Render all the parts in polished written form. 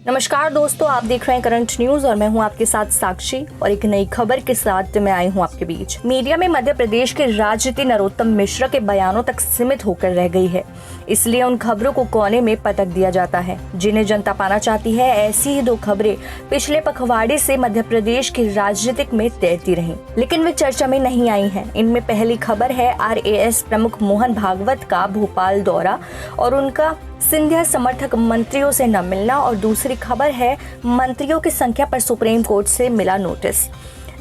नमस्कार दोस्तों, आप देख रहे हैं करंट न्यूज और मैं हूं आपके साथ साक्षी और एक नई खबर के साथ मैं आई हूं आपके बीच। मीडिया में मध्य प्रदेश के राज्यपाल नरोत्तम मिश्रा के बयानों तक सीमित होकर रह गई है, इसलिए उन खबरों को कोने में पटक दिया जाता है जिन्हें जनता पाना चाहती है। ऐसी ही दो खबरें पिछले पखवाड़े से मध्य प्रदेश की राजनीतिक में तैरती रहीं, लेकिन वे चर्चा में नहीं आई हैं। इनमें पहली खबर है RAS प्रमुख मोहन भागवत का भोपाल दौरा और उनका सिंधिया समर्थक मंत्रियों से न मिलना, और दूसरी खबर है मंत्रियों की संख्या पर सुप्रीम कोर्ट से मिला नोटिस,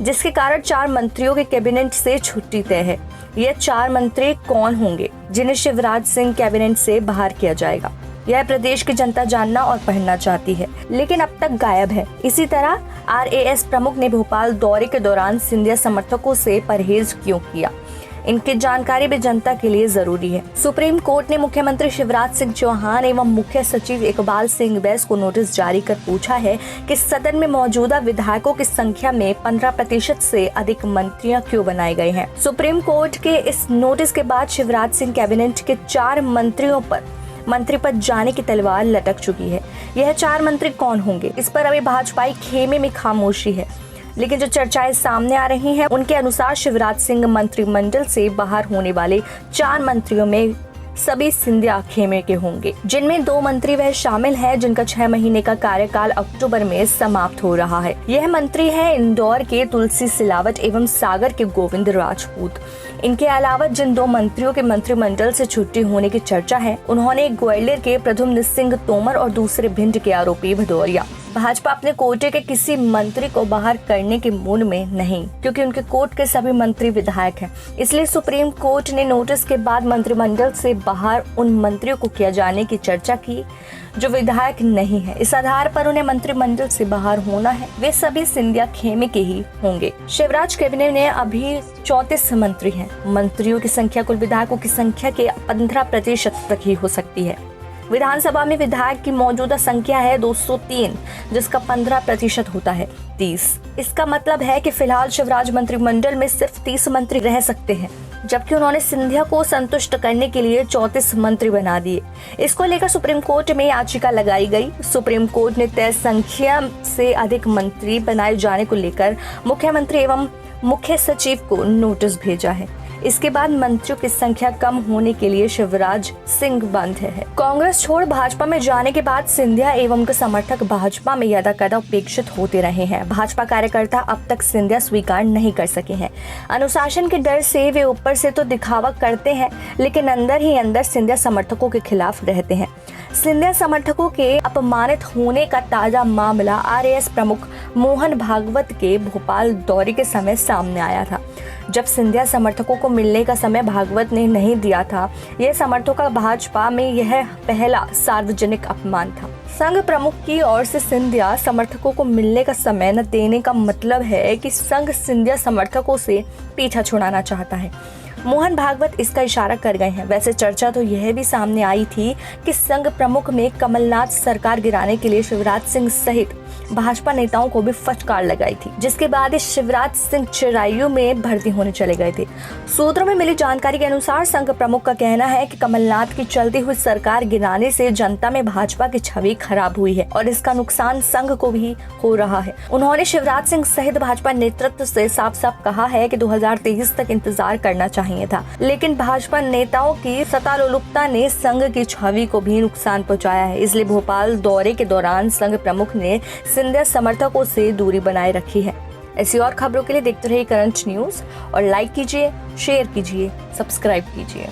जिसके कारण 4 मंत्रियों के कैबिनेट से छुट्टी तय है। ये 4 मंत्री कौन होंगे जिन्हें शिवराज सिंह कैबिनेट से बाहर किया जाएगा, यह प्रदेश की जनता जानना और पढ़ना चाहती है, लेकिन अब तक गायब है। इसी तरह RAS प्रमुख ने भोपाल दौरे के दौरान सिंधिया समर्थकों से परहेज क्यों किया, इनकी जानकारी भी जनता के लिए जरूरी है। सुप्रीम कोर्ट ने मुख्यमंत्री शिवराज सिंह चौहान एवं मुख्य सचिव इकबाल सिंह बैस को नोटिस जारी कर पूछा है कि सदन में मौजूदा विधायकों की संख्या में 15% से अधिक मंत्रियां क्यों बनाए गए हैं। सुप्रीम कोर्ट के इस नोटिस के बाद शिवराज सिंह कैबिनेट के 4 मंत्रियों पर मंत्री पद जाने की तलवार लटक चुकी है। यह 4 मंत्री कौन होंगे, इस पर अभी भाजपाई खेमे में खामोशी है, लेकिन जो चर्चाएं सामने आ रही हैं उनके अनुसार शिवराज सिंह मंत्रिमंडल से बाहर होने वाले 4 मंत्रियों में सभी सिंधिया खेमे के होंगे, जिनमें 2 मंत्री वह शामिल हैं जिनका 6 महीने का कार्यकाल अक्टूबर में समाप्त हो रहा है। यह मंत्री हैं इंदौर के तुलसी सिलावट एवं सागर के गोविंद राजपूत। इनके अलावा जिन 2 मंत्रियों के मंत्रिमंडल से छुट्टी होने की चर्चा है, उन्होंने ग्वालियर के प्रद्युम्न सिंह तोमर और दूसरे भिंड के आरोपी भदौरिया। भाजपा अपने कोटे के किसी मंत्री को बाहर करने के मूड में नहीं, क्योंकि उनके कोर्ट के सभी मंत्री विधायक हैं। इसलिए सुप्रीम कोर्ट ने नोटिस के बाद मंत्रिमंडल से बाहर उन मंत्रियों को किया जाने की चर्चा की जो विधायक नहीं है। इस आधार पर उन्हें मंत्रिमंडल से बाहर होना है। वे सभी सिंधिया खेमे के ही होंगे। शिवराज कैबिनेट में अभी 34 मंत्री हैं। मंत्रियों की संख्या कुल विधायकों की संख्या के 15% तक ही हो सकती है। विधानसभा में विधायक की मौजूदा संख्या है 203, जिसका 15% होता है 30। इसका मतलब है कि फिलहाल शिवराज मंत्रिमंडल में सिर्फ 30 मंत्री रह सकते हैं, जबकि उन्होंने सिंधिया को संतुष्ट करने के लिए 34 मंत्री बना दिए। इसको लेकर सुप्रीम कोर्ट में याचिका लगाई गई। सुप्रीम कोर्ट ने तय संख्या से अधिक मंत्री बनाए जाने को लेकर मुख्यमंत्री एवं मुख्य सचिव को नोटिस भेजा है। इसके बाद मंत्रियों की संख्या कम होने के लिए शिवराज सिंह बंद है। कांग्रेस छोड़ भाजपा में जाने के बाद सिंधिया एवं उनके समर्थक भाजपा में यदाकदा उपेक्षित होते रहे हैं। भाजपा कार्यकर्ता अब तक सिंधिया स्वीकार नहीं कर सके हैं। अनुशासन के डर से वे ऊपर से तो दिखावा करते हैं, लेकिन अंदर ही अंदर सिंधिया समर्थकों के खिलाफ रहते हैं। सिंधिया समर्थकों के अपमानित होने का ताजा मामला RAS प्रमुख मोहन भागवत के भोपाल दौरे के समय सामने आया था, जब सिंधिया समर्थकों को मिलने का समय भागवत ने नहीं दिया था। यह समर्थकों का भाजपा में यह पहला सार्वजनिक अपमान था। संघ प्रमुख की ओर से सिंधिया समर्थकों को मिलने का समय न देने का मतलब है कि संघ सिंधिया समर्थकों से पीछा छुड़ाना चाहता है। मोहन भागवत इसका इशारा कर गए हैं। वैसे चर्चा तो यह भी सामने आई थी कि संघ प्रमुख में कमलनाथ सरकार गिराने के लिए शिवराज सिंह सहित भाजपा नेताओं को भी फटकार लगाई थी, जिसके बाद शिवराज सिंह चिरायू में भर्ती होने चले गए थे। सूत्रों में मिली जानकारी के अनुसार संघ प्रमुख का कहना है कि कमलनाथ की चलती हुई सरकार गिराने से जनता में भाजपा की छवि खराब हुई है और इसका नुकसान संघ को भी हो रहा है। उन्होंने शिवराज सिंह सहित भाजपा नेतृत्व से साफ साफ कहा है कि 2023 तक इंतजार करना चाहिए था, लेकिन भाजपा नेताओं की सत्तालोलुपता ने संघ की छवि को भी नुकसान पहुंचाया है। इसलिए भोपाल दौरे के दौरान संघ प्रमुख ने सिंधिया समर्थकों से दूरी बनाए रखी है। ऐसी और खबरों के लिए देखते रहिए करंट न्यूज और लाइक कीजिए, शेयर कीजिए, सब्सक्राइब कीजिए।